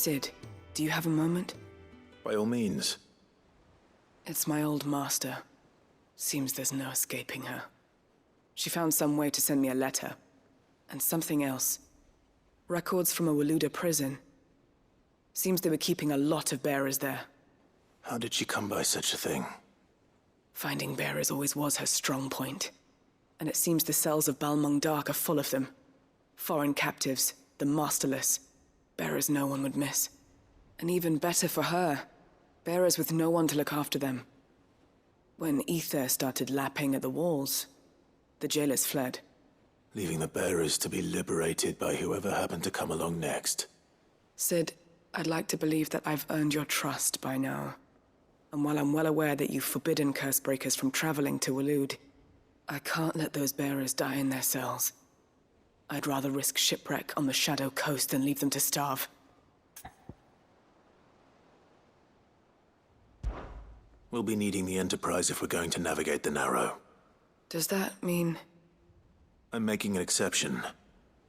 Sid, do you have a moment? By all means. It's my old master. Seems there's no escaping her. She found some way to send me a letter. And something else. Records from a Waluda prison. Seems they were keeping a lot of bearers there. How did she come by such a thing? Finding bearers always was her strong point. And it seems the cells of Balmung Dark are full of them. Foreign captives, the masterless. Bearers no one would miss. And even better for her, bearers with no one to look after them. When ether started lapping at the walls, the jailers fled. Leaving the bearers to be liberated by whoever happened to come along next. Sid, I'd like to believe that I've earned your trust by now. And while I'm well aware that you've forbidden Cursebreakers from traveling to Waloed, I can't let those bearers die in their cells. I'd rather risk shipwreck on the Shadow Coast than leave them to starve. We'll be needing the Enterprise if we're going to navigate the Narrow. Does that mean... I'm making an exception,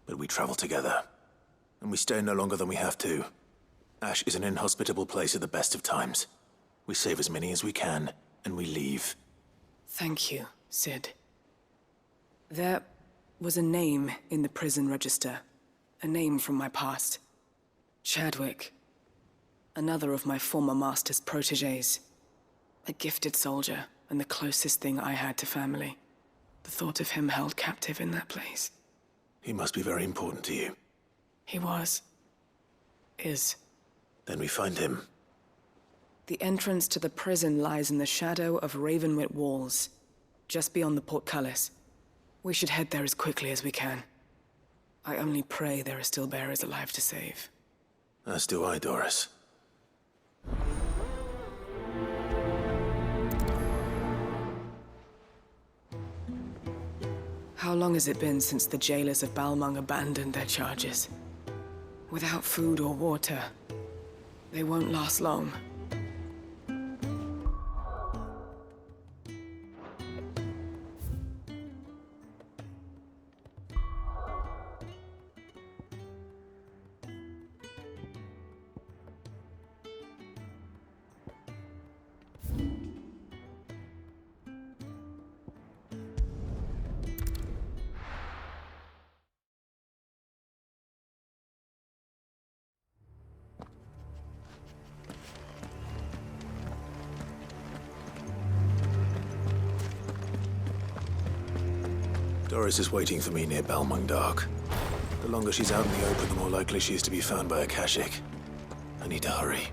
but we travel together. And we stay no longer than we have to. Ash is an inhospitable place at the best of times. We save as many as we can, and we leave. Thank you, Sid. There was a name in the prison register. A name from my past. Chadwick. Another of my former master's protégés. A gifted soldier, and the closest thing I had to family. The thought of him held captive in that place. He must be very important to you. He was. Is. Then we find him. The entrance to the prison lies in the shadow of Ravenwit Walls, just beyond the portcullis. We should head there as quickly as we can. I only pray there are still bearers alive to save. As do I, Doris. How long has it been since the jailers of Balmung abandoned their charges? Without food or water, they won't last long. Doris is waiting for me near Balmung Dark. The longer she's out in the open, the more likely she is to be found by a Kashyyyk. I need to hurry.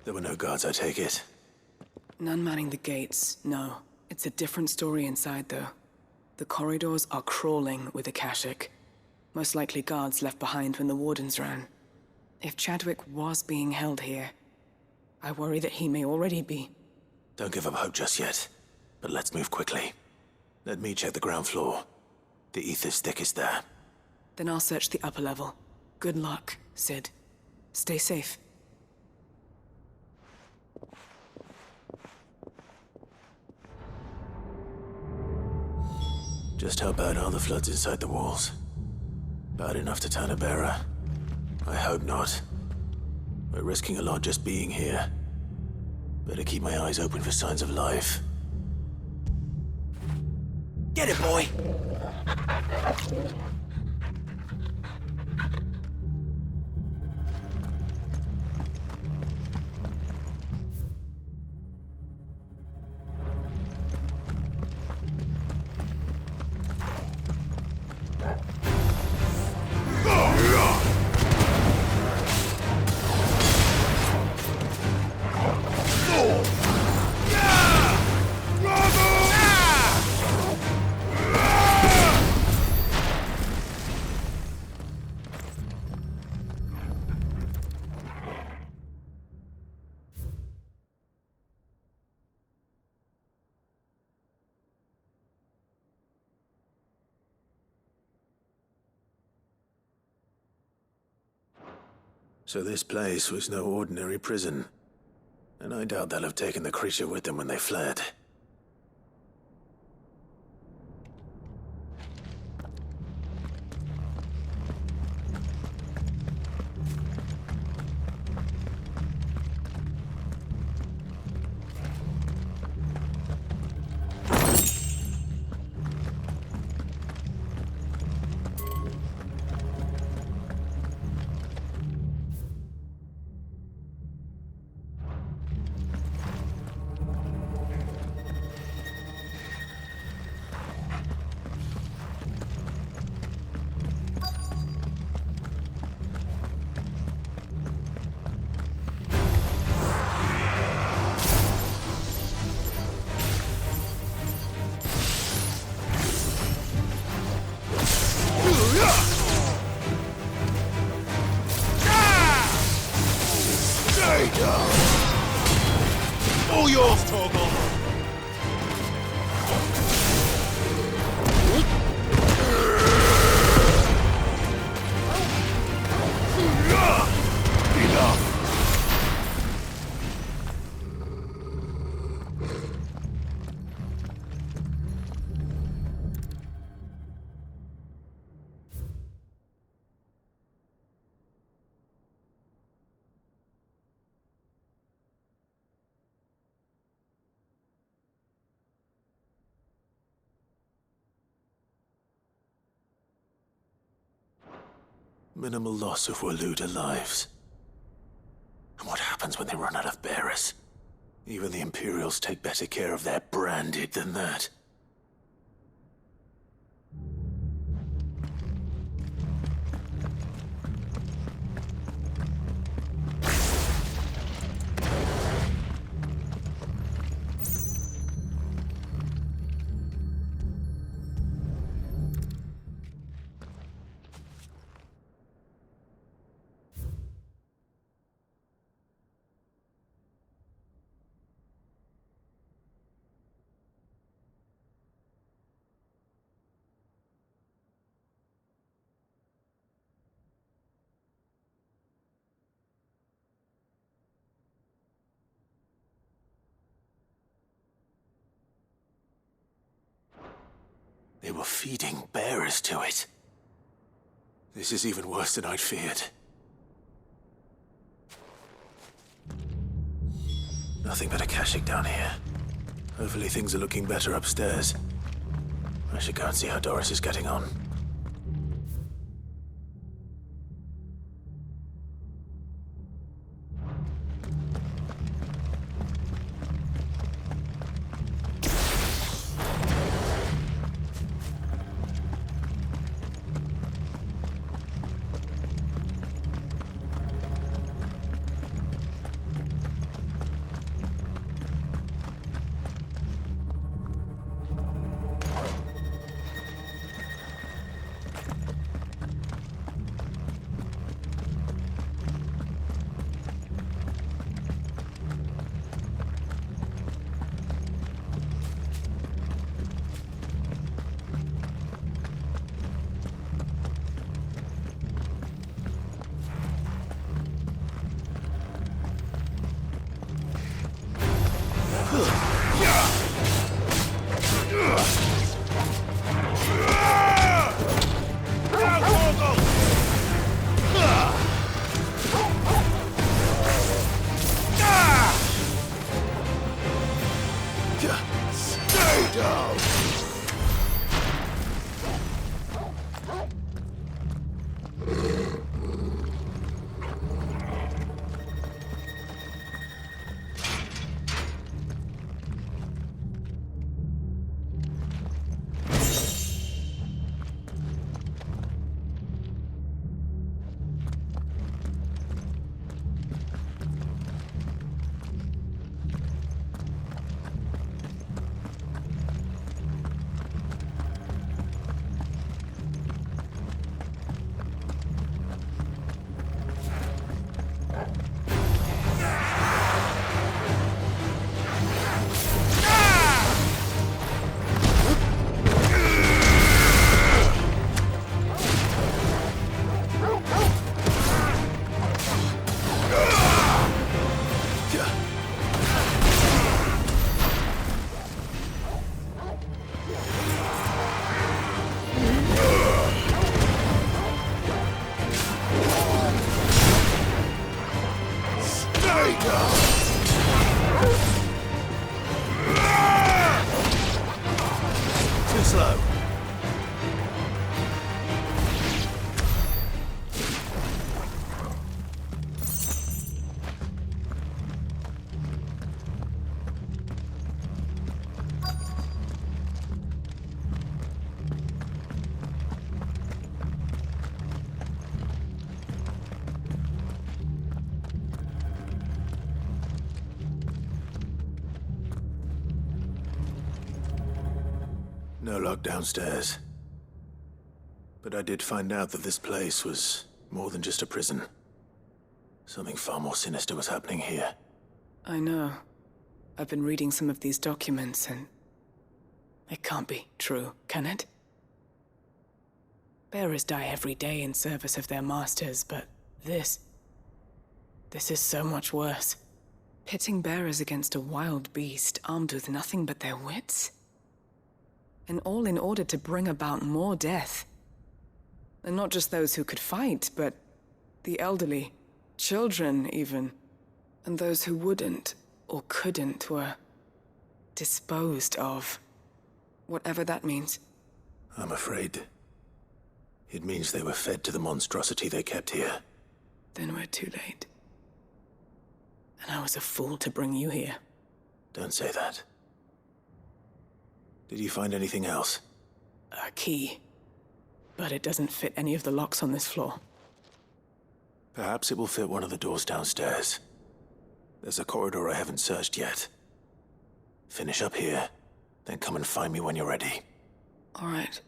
There were no guards, I take it. None manning the gates, no. It's a different story inside, though. The corridors are crawling with Akashic. Most likely guards left behind when the Wardens ran. If Chadwick was being held here, I worry that he may already be. Don't give up hope just yet, but let's move quickly. Let me check the ground floor. The ether's thickest there. Then I'll search the upper level. Good luck, Sid. Stay safe. Just how bad are the floods inside the walls? Bad enough to turn a bearer? I hope not. We're risking a lot just being here. Better keep my eyes open for signs of life. Get it, boy! So this place was no ordinary prison. And I doubt they'll have taken the creature with them when they fled. All yours, Torgal! Enough! Minimal loss of Waluda lives. And what happens when they run out of bearers? Even the Imperials take better care of their branded than that. They were feeding bearers to it. This is even worse than I'd feared. Nothing but Akashic down here. Hopefully things are looking better upstairs. I should go and see how Doris is getting on. Too slow. No lock downstairs. But I did find out that this place was more than just a prison. Something far more sinister was happening here. I know. I've been reading some of these documents and... it can't be true, can it? Bearers die every day in service of their masters, but this is so much worse. Pitting bearers against a wild beast armed with nothing but their wits? And all in order to bring about more death. And not just those who could fight, but the elderly, children even. And those who wouldn't or couldn't were disposed of. Whatever that means. I'm afraid it means they were fed to the monstrosity they kept here. Then we're too late. And I was a fool to bring you here. Don't say that. Did you find anything else? A key. But it doesn't fit any of the locks on this floor. Perhaps it will fit one of the doors downstairs. There's a corridor I haven't searched yet. Finish up here, then come and find me when you're ready. All right.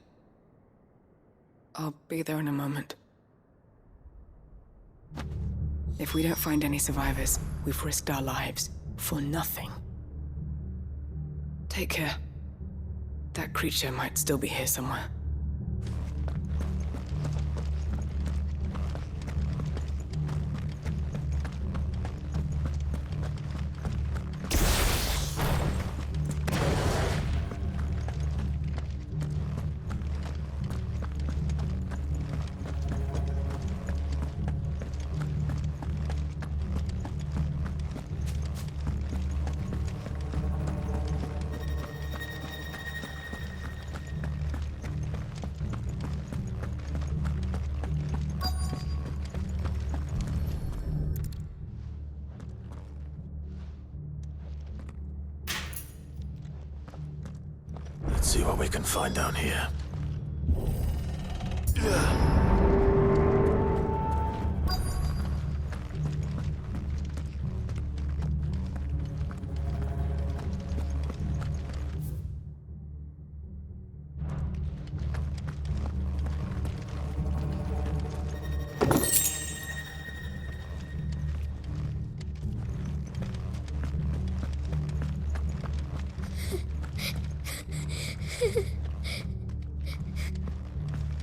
I'll be there in a moment. If we don't find any survivors, we've risked our lives for nothing. Take care. That creature might still be here somewhere. Let's see what we can find down here.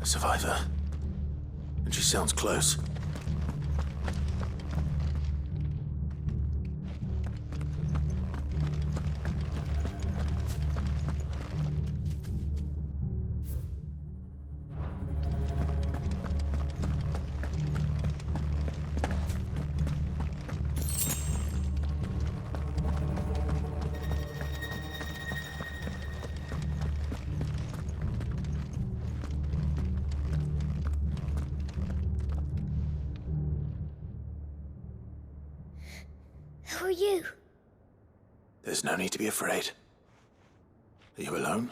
A survivor. And she sounds close. Who are you? There's no need to be afraid. Are you alone?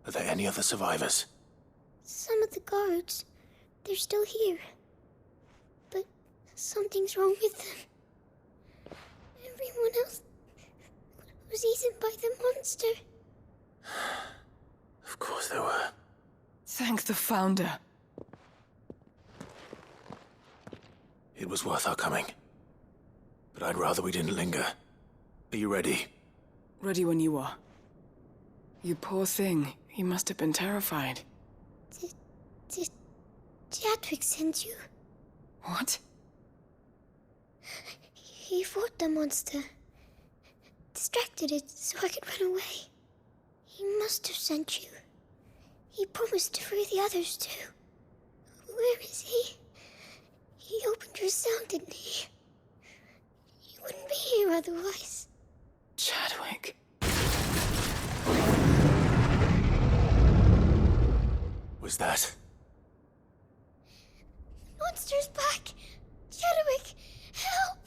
Are there any other survivors? Some of the guards. They're still here. But something's wrong with them. Everyone else was eaten by the monster. Of course there were. Thank the Founder. It was worth our coming. But I'd rather we didn't linger. Are you ready? Ready when you are. You poor thing. He must have been terrified. Did Chadwick send you? What? He fought the monster. Distracted it so I could run away. He must have sent you. He promised to free the others too. Where is he? He opened your cell, didn't he? otherwise. Chadwick. Was that? Monster's back! Chadwick, help!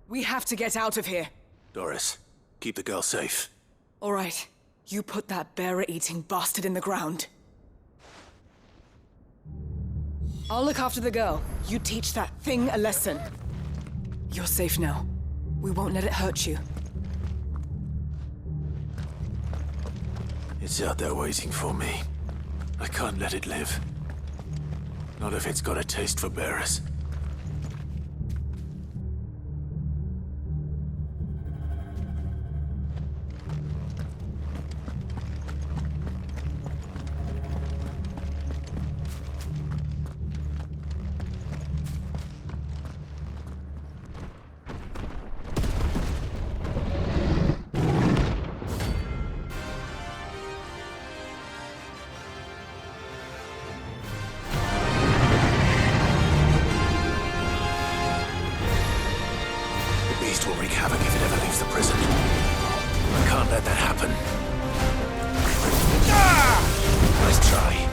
We have to get out of here. Doris, keep the girl safe. All right. You put that bearer-eating bastard in the ground. I'll look after the girl. You teach that thing a lesson. You're safe now. We won't let it hurt you. It's out there waiting for me. I can't let it live. Not if it's got a taste for bearers. Will wreak havoc if it ever leaves the prison. I can't let that happen. Nice try.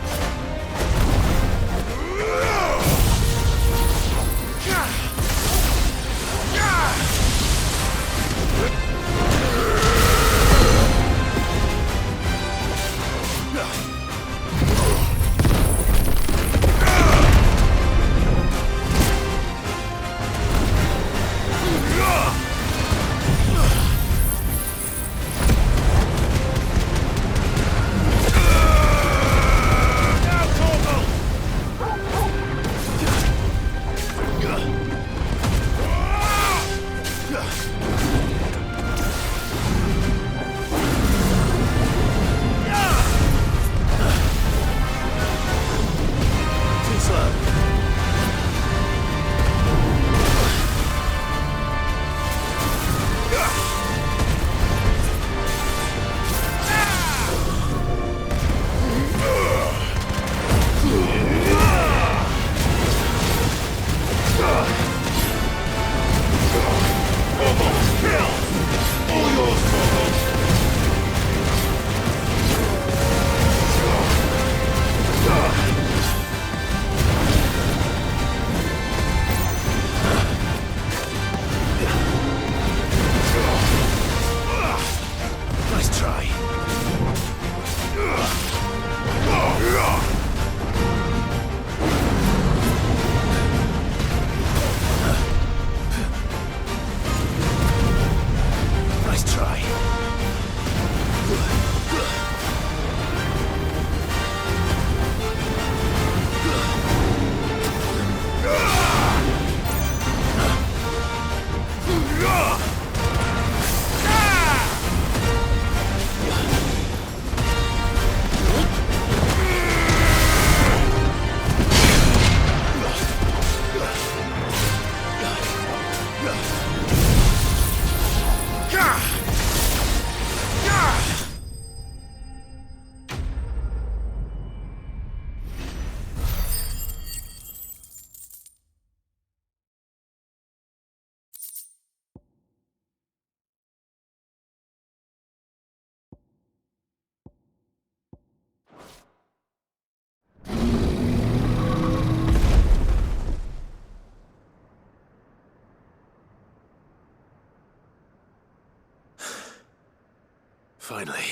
Finally.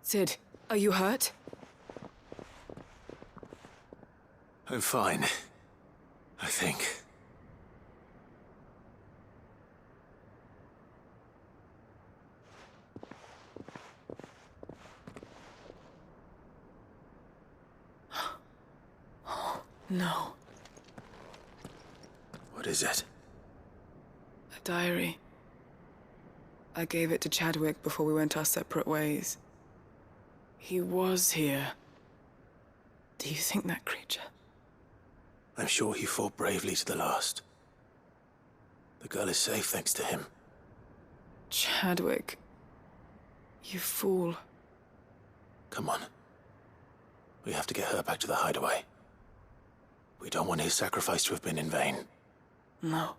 Sid, are you hurt? I'm fine. I think. No. What is it? A diary. I gave it to Chadwick before we went our separate ways. He was here. Do you think that creature? I'm sure he fought bravely to the last. The girl is safe thanks to him. Chadwick. You fool. Come on. We have to get her back to the hideaway. We don't want his sacrifice to have been in vain. No.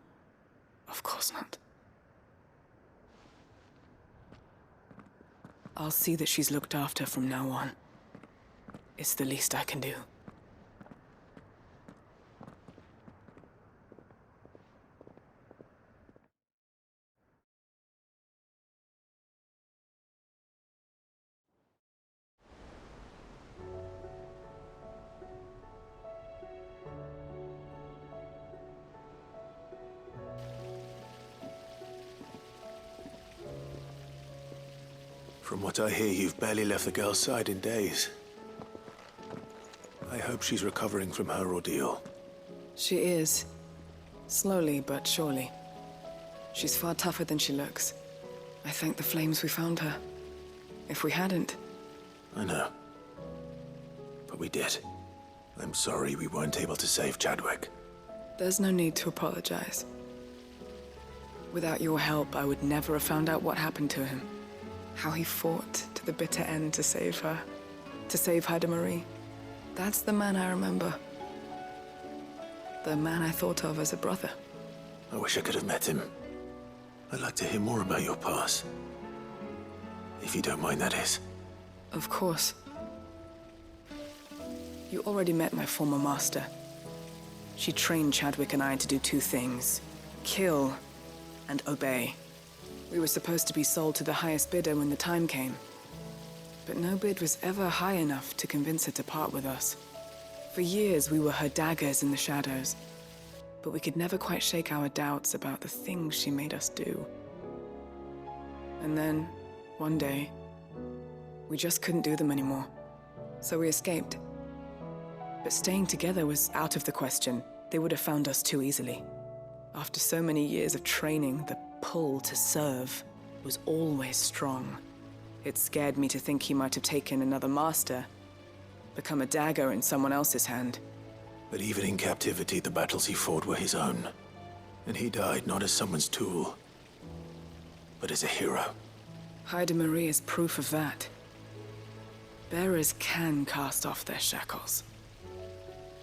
Of course not. I'll see that she's looked after from now on. It's the least I can do. From what I hear, you've barely left the girl's side in days. I hope she's recovering from her ordeal. She is. Slowly but surely. She's far tougher than she looks. I thank the flames we found her. If we hadn't... I know. But we did. I'm sorry we weren't able to save Chadwick. There's no need to apologize. Without your help, I would never have found out what happened to him. How he fought to the bitter end to save her. To save Haida Marie. That's the man I remember. The man I thought of as a brother. I wish I could have met him. I'd like to hear more about your past. If you don't mind, that is. Of course. You already met my former master. She trained Chadwick and I to do two things. Kill and obey. We were supposed to be sold to the highest bidder when the time came. But no bid was ever high enough to convince her to part with us. For years, we were her daggers in the shadows. But we could never quite shake our doubts about the things she made us do. And then, one day, we just couldn't do them anymore. So we escaped. But staying together was out of the question. They would have found us too easily. After so many years of training, the pull to serve was always strong. It scared me to think he might have taken another master, become a dagger in someone else's hand. But even in captivity, the battles he fought were his own. And he died not as someone's tool, but as a hero. Haida Marie is proof of that. Bearers can cast off their shackles.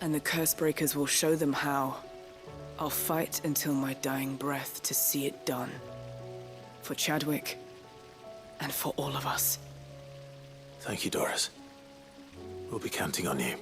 And the Cursebreakers will show them how. I'll fight until my dying breath to see it done. For Chadwick, and for all of us. Thank you, Doris. We'll be counting on you.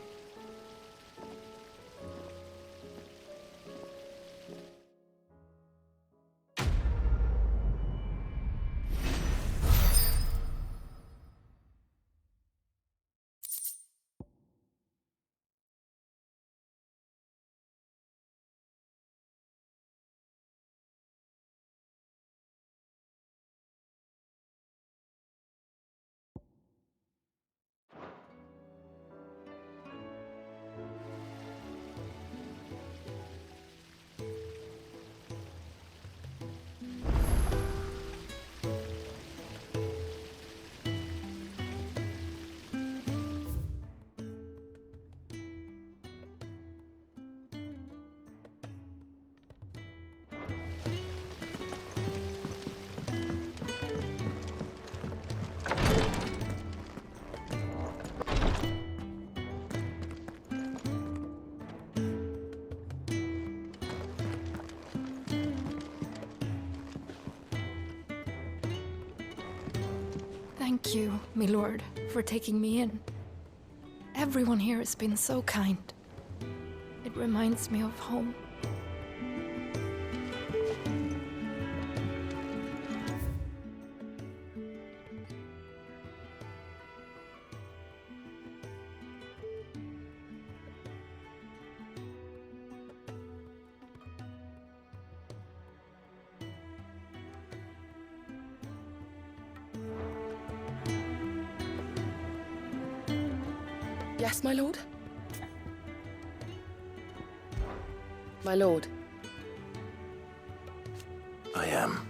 Thank you, my lord, for taking me in. Everyone here has been so kind. It reminds me of home. Yes, my lord? My lord. I am.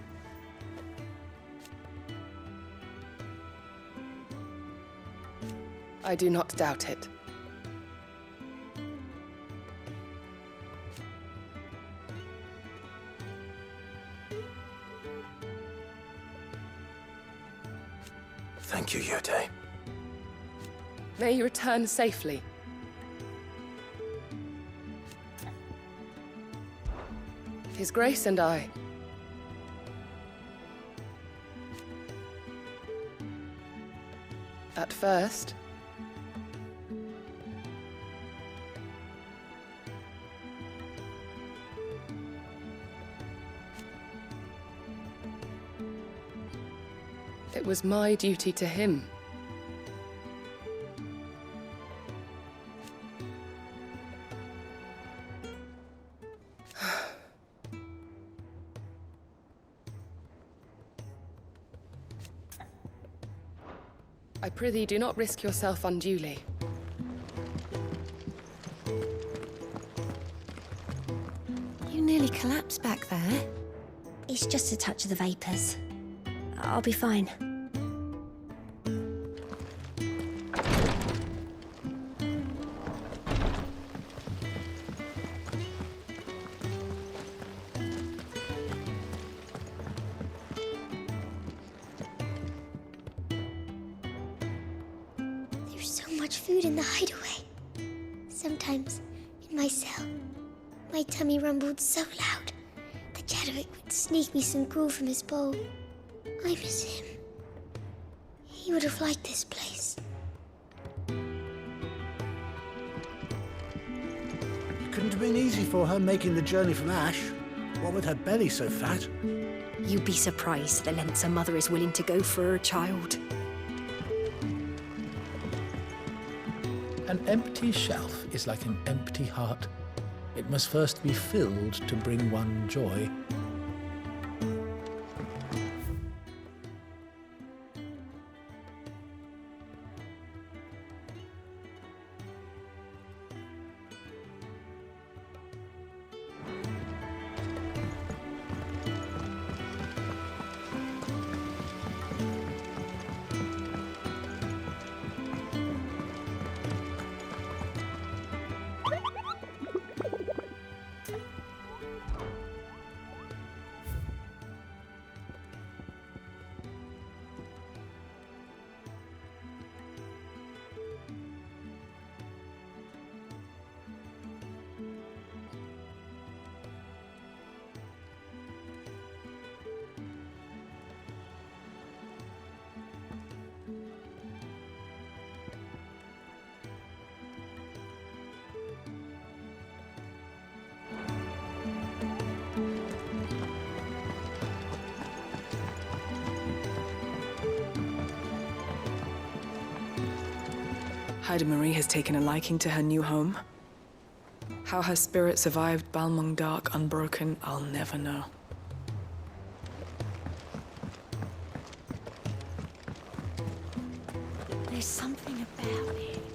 I do not doubt it. Thank you, Yote. May you return safely. His Grace and I At first. It was my duty to him. I prithee, do not risk yourself unduly. You nearly collapsed back there. It's just a touch of the vapors. I'll be fine. There's so much food in the hideaway. Sometimes, in my cell, my tummy rumbled so loud that Chadwick would sneak me some gruel from his bowl. I miss him. He would have liked this place. It couldn't have been easy for her making the journey from Ash. What with her belly so fat? You'd be surprised at the lengths a mother is willing to go for her child. An empty shelf is like an empty heart. It must first be filled to bring one joy. Haida Marie has taken a liking to her new home. How her spirit survived Balmung Dark unbroken, I'll never know. There's something about it.